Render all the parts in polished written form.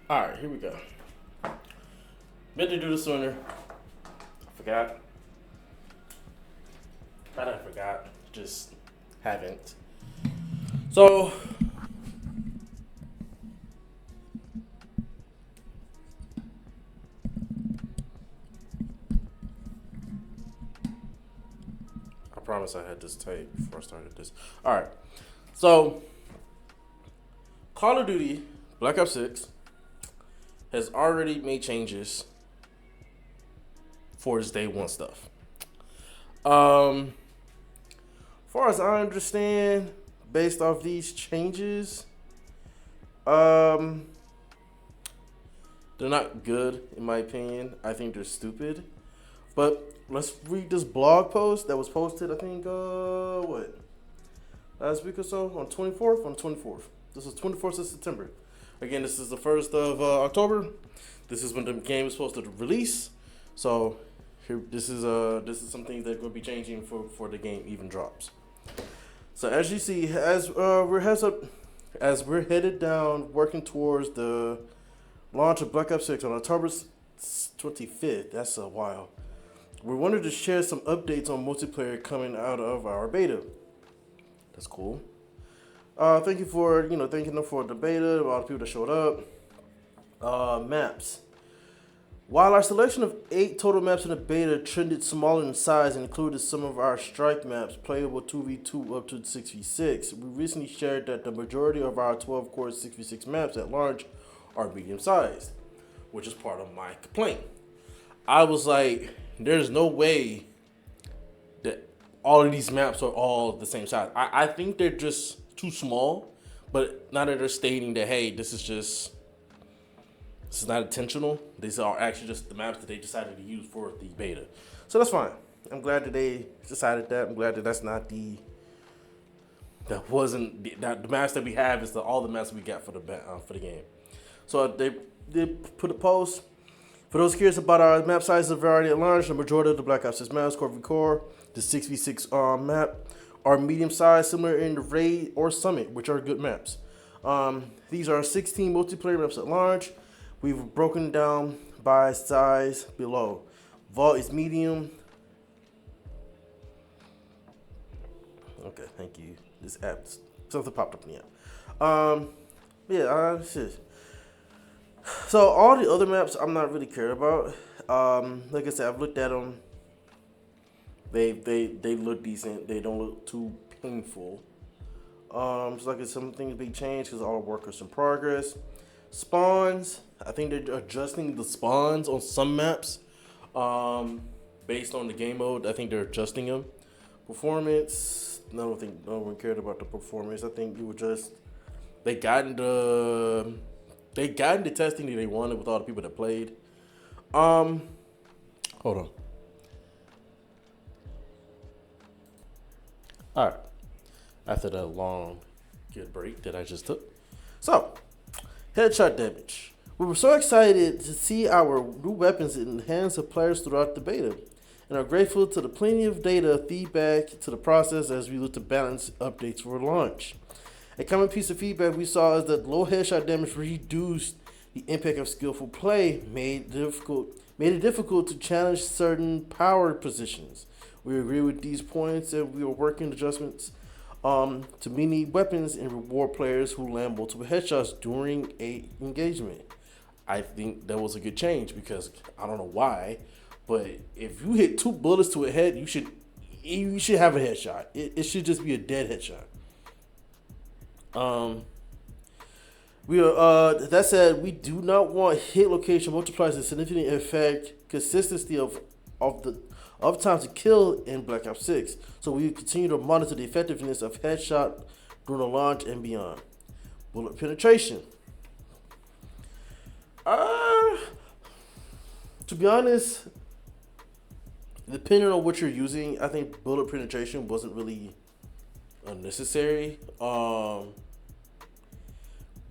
Alright, here we go. Meant to do this sooner. I forgot. Not I forgot. Just haven't. So I promise I had this tape before I started this. Alright. So Call of Duty Black Ops 6 has already made changes for its day one stuff. Far as I understand, based off these changes, they're not good in my opinion. I think they're stupid. But let's read this blog post that was posted. I think last week or so on 24th. On 24th. This was 24th of September. Again, this is the 1st of October. This is when the game is supposed to release. So here, this is some things that are going to be changing for the game even drops. So as you see, as we're headed down, working towards the launch of Black Ops 6 on October 25th. That's a while. We wanted to share some updates on multiplayer coming out of our beta. That's cool. Thank you for thanking them for the beta. A lot of people that showed up. Maps. While our selection of 8 total maps in the beta trended smaller in size and included some of our strike maps, playable 2v2 up to 6v6, we recently shared that the majority of our 12-core 6v6 maps at large are medium-sized, which is part of my complaint. I was like, there's no way that all of these maps are all the same size. I think they're just too small, but now that they're stating that, hey, this is not intentional. These are actually just the maps that they decided to use for the beta. So that's fine. I'm glad that they decided that. I'm glad that that's not the maps that we have is all the maps we got for the game. So they put a post. For those curious about our map sizes and variety at launch, the majority of the Black Ops 6 maps, core v core, the 6v6 map, are medium sized, similar in the Raid or Summit, which are good maps. These are 16 multiplayer maps at launch. We've broken down by size below. Vault is medium. Okay, thank you. This app, something popped up in the app. Shit. So all the other maps I'm not really care about. Like I said, I've looked at them. They look decent. They don't look too painful. So like some things be changed because all work is in progress. Spawns, I think they're adjusting the spawns on some maps based on the game mode. I think they're adjusting them. Performance, I don't think no one cared about the performance. I think they got into testing that they wanted with all the people that played. Hold on. All right. After that long good break that I just took. So, headshot damage. We were so excited to see our new weapons in the hands of players throughout the beta, and are grateful to the plenty of data feedback to the process as we look to balance updates for launch. A common piece of feedback we saw is that low headshot damage reduced the impact of skillful play, made it difficult to challenge certain power positions. We agree with these points, and we are working adjustments to many weapons and reward players who land multiple headshots during a engagement. I think that was a good change because I don't know why, but if you hit 2 bullets to a head, you should have a headshot. It should just be a dead headshot. That said, we do not want hit location multipliers to significantly affect consistency of time to kill in Black Ops 6. So we continue to monitor the effectiveness of headshot during the launch and beyond. Bullet penetration. To be honest, depending on what you're using, I think bullet penetration wasn't really unnecessary. But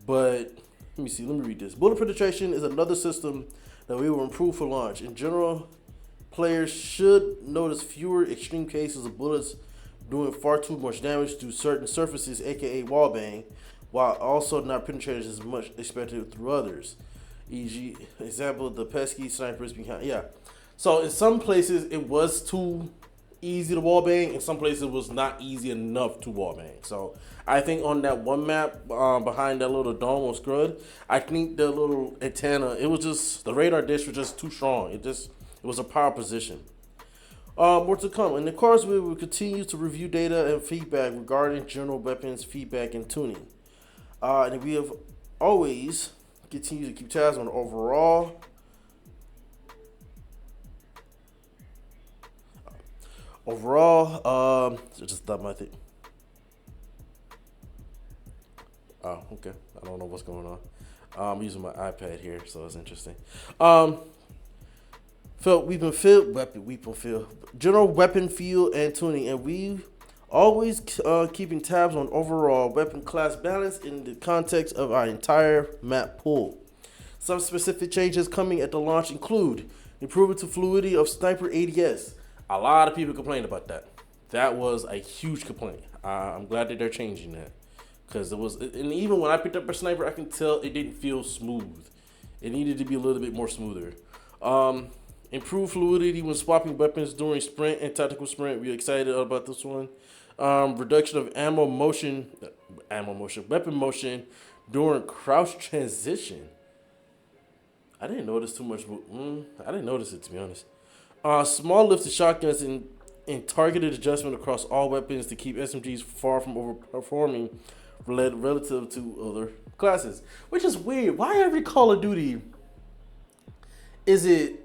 let me read this. Bullet penetration is another system that we will improve for launch. In general, players should notice fewer extreme cases of bullets doing far too much damage to certain surfaces, aka wallbang, while also not penetrating as much expected through others. E.g., example, the pesky snipers behind. Yeah. So in some places it was too easy to wallbang, in some places it was not easy enough to wallbang. So I think on that one map behind that little dome was good. I think the little antenna, it was just the radar dish was just too strong. It was a power position. More to come. In the course, we will continue to review data and feedback regarding general weapons feedback and tuning. And we have always continued to keep tabs on overall. Just stop my thing. Oh, okay. I don't know what's going on. I'm using my iPad here, so it's interesting. General weapon feel and tuning, and we always keeping tabs on overall weapon class balance in the context of our entire map pool. Some specific changes coming at the launch include improvement to fluidity of sniper ADS. A lot of people complained about that. That was a huge complaint. I'm glad that they're changing that, because and even when I picked up a sniper, I can tell it didn't feel smooth. It needed to be a little bit more smoother. Improved fluidity when swapping weapons during sprint and tactical sprint. We're excited about this one. Reduction of weapon motion during crouch transition. I didn't notice too much. I didn't notice it, to be honest. Small lifted shotguns and targeted adjustment across all weapons to keep SMGs far from overperforming relative to other classes. Which is weird. Why every Call of Duty is it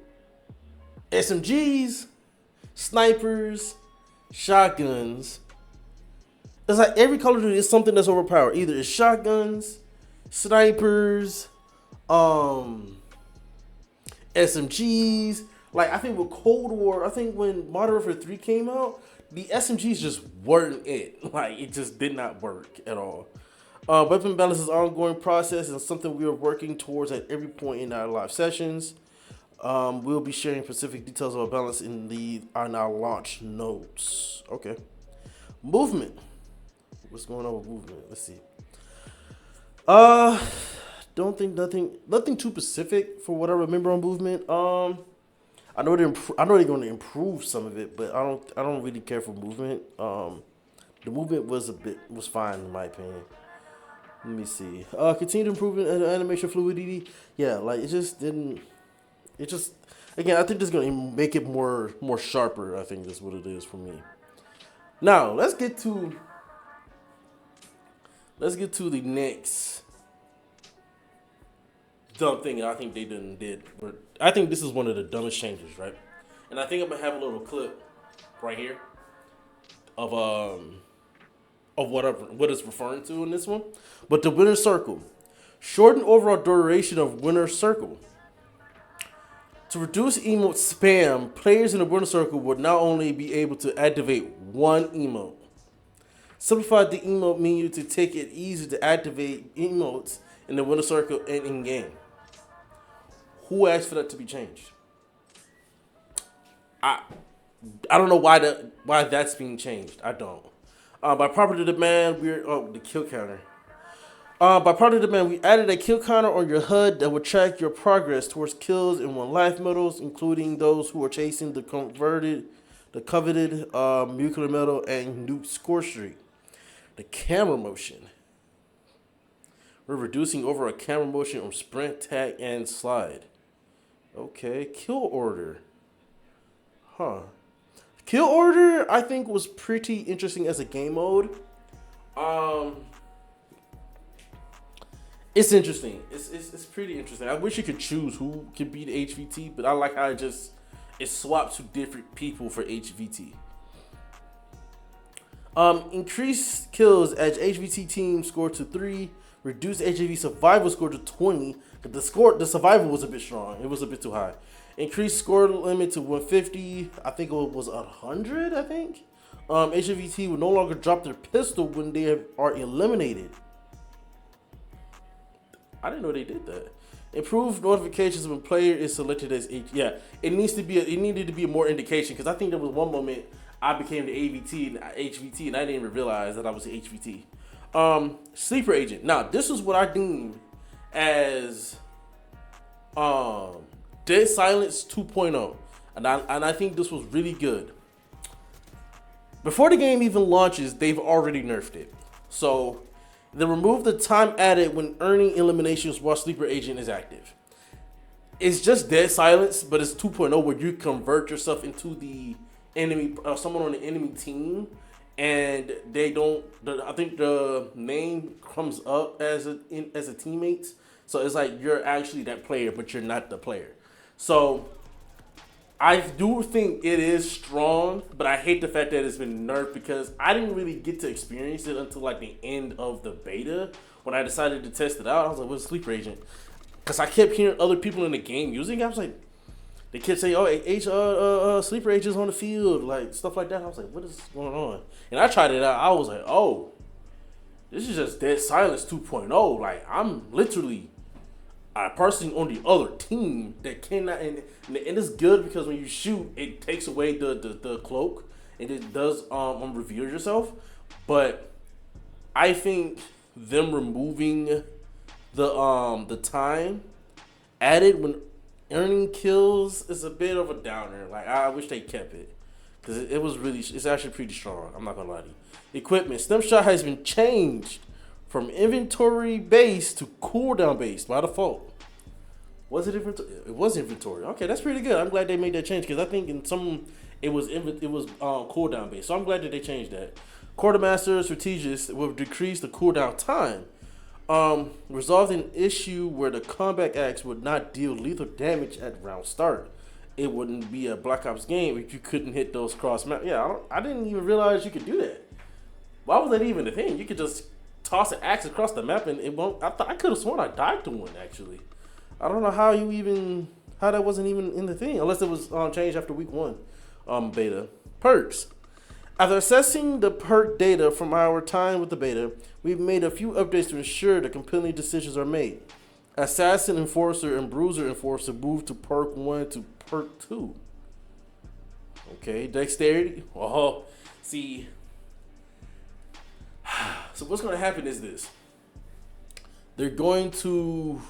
SMGs, snipers, shotguns? It's like every Call of Duty is something that's overpowered. Either it's shotguns, snipers, SMGs. Like, I think with Cold War, I think when Modern Warfare 3 came out, the SMGs just weren't it. Like, it just did not work at all. Weapon balance is an ongoing process and something we are working towards at every point in our live sessions. We'll be sharing specific details of our balance in our launch notes. Okay. Movement. What's going on with movement? Let's see. Don't think nothing too specific for what I remember on movement. I know they're going to improve some of it, but I don't really care for movement. The movement was fine in my opinion. Let me see. Continued improvement in animation fluidity. Yeah, like it just again, I think this is going to make it more sharper. I think that's what it is for me. Now let's get to the next dumb thing I think they did. I think this is one of the dumbest changes, right? And I think I'm gonna have a little clip right here of what it's referring to in this one. But the winner circle, shorten overall duration of winner circle. To reduce emote spam, players in the winner circle would not only be able to activate one emote. Simplify the emote menu to take it easy to activate emotes in the winner circle and in game. Who asked for that to be changed? I don't know why that's being changed. I don't. By popular demand, the kill counter. By popular demand, we added a kill counter on your HUD that will track your progress towards kills and 1 life medals, including those who are chasing the coveted nuclear medal and nuke score streak. The camera motion. We're reducing over a camera motion on sprint, tag, and slide. Okay, kill order. Kill order, I think, was pretty interesting as a game mode. It's interesting. It's pretty interesting. I wish you could choose who could be the HVT, but I like how it swapped to different people for HVT. Increase kills as HVT team score to 3. Reduce HVT survival score to 20. But the survival was a bit strong. It was a bit too high. Increase score limit to 150. I think it was 100. I think. HVT will no longer drop their pistol when they are eliminated. I didn't know they did that. Improve notifications when player is selected as H. Yeah, it needed to be more indication, because I think there was one moment I became the HVT and I didn't even realize that I was the HVT. Sleeper agent. Now this is what I deem as Um, Dead Silence 2.0, and I think this was really good. Before the game even launches, they've already nerfed it. So they removed the time added when earning eliminations while Sleeper Agent is active. It's just Dead Silence, but it's 2.0 where you convert yourself into the enemy, someone on the enemy team, and they don't. I think the name comes up as a teammate, so it's like you're actually that player, but you're not the player. So I do think it is strong, but I hate the fact that it's been nerfed because I didn't really get to experience it until like the end of the beta when I decided to test it out. I was like, "What's Sleeper Agent?" Because I kept hearing other people in the game using it. I was like, they kept saying, "Oh, Sleeper Agent's on the field," like stuff like that. I was like, "What is going on?" And I tried it out. I was like, "Oh, this is just Dead Silence 2.0. Like I'm literally a person on the other team that cannot." And it's good because when you shoot, it takes away the cloak and it does reveal yourself. But I think them removing the time added when earning kills is a bit of a downer. Like I wish they kept it because it was really, it's actually pretty strong. I'm not gonna lie to you. Equipment snapshot has been changed from inventory based to cooldown based by default. Was it inventory? It was inventory. Okay, that's pretty good. I'm glad they made that change because I think in some it was cooldown based. So I'm glad that they changed that. Quartermaster strategist will decrease the cooldown time. Resolved an issue where the combat axe would not deal lethal damage at round start. It wouldn't be a Black Ops game if you couldn't hit those cross map. Yeah, I didn't even realize you could do that. Why was that even a thing? You could just toss an axe across the map and it won't. I could have sworn I died to one actually. I don't know how that wasn't even in the thing unless it was changed after week 1 beta. Perks. After assessing the perk data from our time with the beta, we've made a few updates to ensure that compelling decisions are made. Assassin Enforcer and Bruiser Enforcer moved to perk 1 to perk 2. Okay, Dexterity. Oh, see. So what's going to happen is this. They're going to,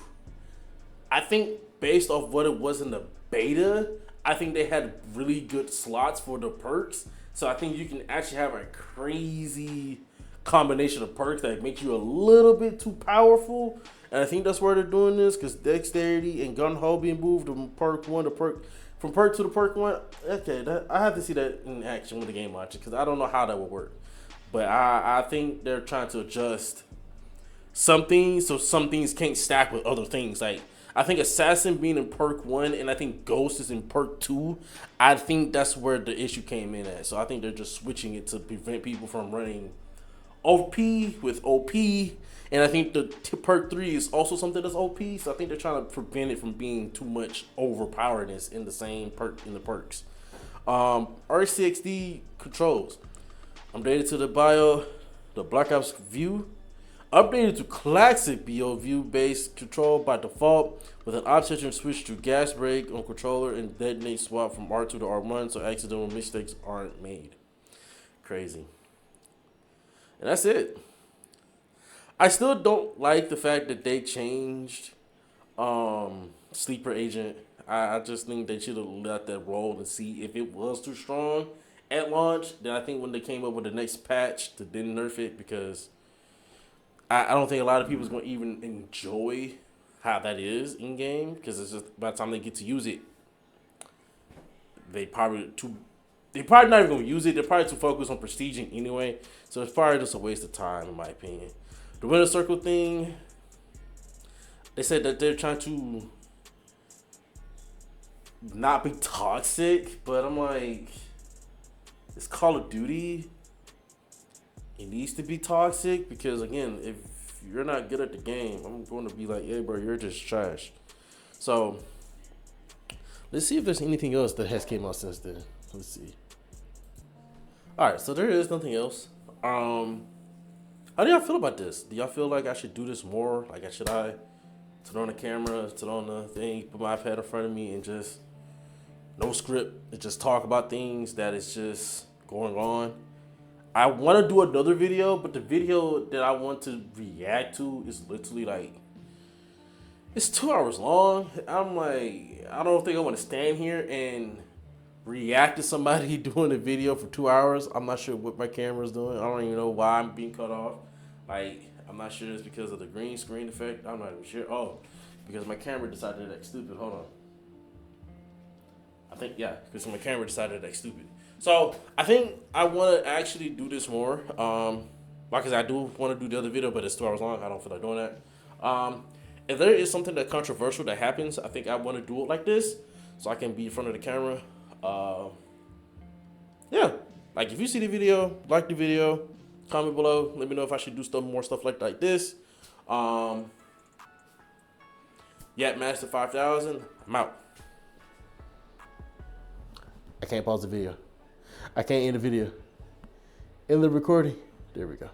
I think based off what it was in the beta, I think they had really good slots for the perks. So I think you can actually have a crazy combination of perks that make you a little bit too powerful. And I think that's why they're doing this, because Dexterity and Gun Ho being moved from perk 1 to from perk 2 to perk 1. Okay, I have to see that in action when the game launches, because I don't know how that would work. But I think they're trying to adjust some things so some things can't stack with other things. Like, I think Assassin being in perk 1 and I think Ghost is in perk 2. I think that's where the issue came in at. So I think they're just switching it to prevent people from running OP with OP. And I think the perk 3 is also something that's OP. So I think they're trying to prevent it from being too much overpoweredness in the same perk in the perks. RCXD controls. Updated to the Black Ops view. Updated to classic BO view based control by default with an option to switch to gas brake on controller and detonate swap from R2 to R1 so accidental mistakes aren't made. Crazy. And that's it. I still don't like the fact that they changed Sleeper Agent. I just think they should have let that roll and see if it was too strong at launch. Then I think when they came up with the next patch to then nerf it, because I don't think a lot of people is going to even enjoy how that is in game, because it's just by the time they get to use it, they probably not even going to use it. They're probably too focused on prestiging anyway. So it's probably just a waste of time, in my opinion. The winner circle thing, they said that they're trying to not be toxic, but I'm like, it's Call of Duty. It needs to be toxic because, again, if you're not good at the game, I'm going to be like, hey, bro, you're just trash. So let's see if there's anything else that has came out since then. Let's see. All right, so there is nothing else. How do y'all feel about this? Do y'all feel like I should do this more? Like, should I turn on the camera, turn on the thing, put my iPad in front of me, and just no script, and just talk about things that is just going on? I want to do another video, but the video that I want to react to is literally like, It's 2 hours long. I'm like, I don't think I want to stand here and react to somebody doing a video for 2 hours. I'm not sure what my camera's doing. I don't even know why I'm being cut off. Like, I'm not sure it's because of the green screen effect. I'm not even sure. Oh, because my camera decided to act stupid. Hold on. I think, yeah, because my camera decided to act stupid. So I think I want to actually do this more. Because I do want to do the other video, but it's 2 hours long. I don't feel like doing that. If there is something that controversial that happens, I think I want to do it like this, so I can be in front of the camera. Yeah, like if you see the video, like the video, comment below. Let me know if I should do more stuff like this. Yeah, Master 5000. I'm out. I can't pause the video. I can't end the video. End the recording. There we go.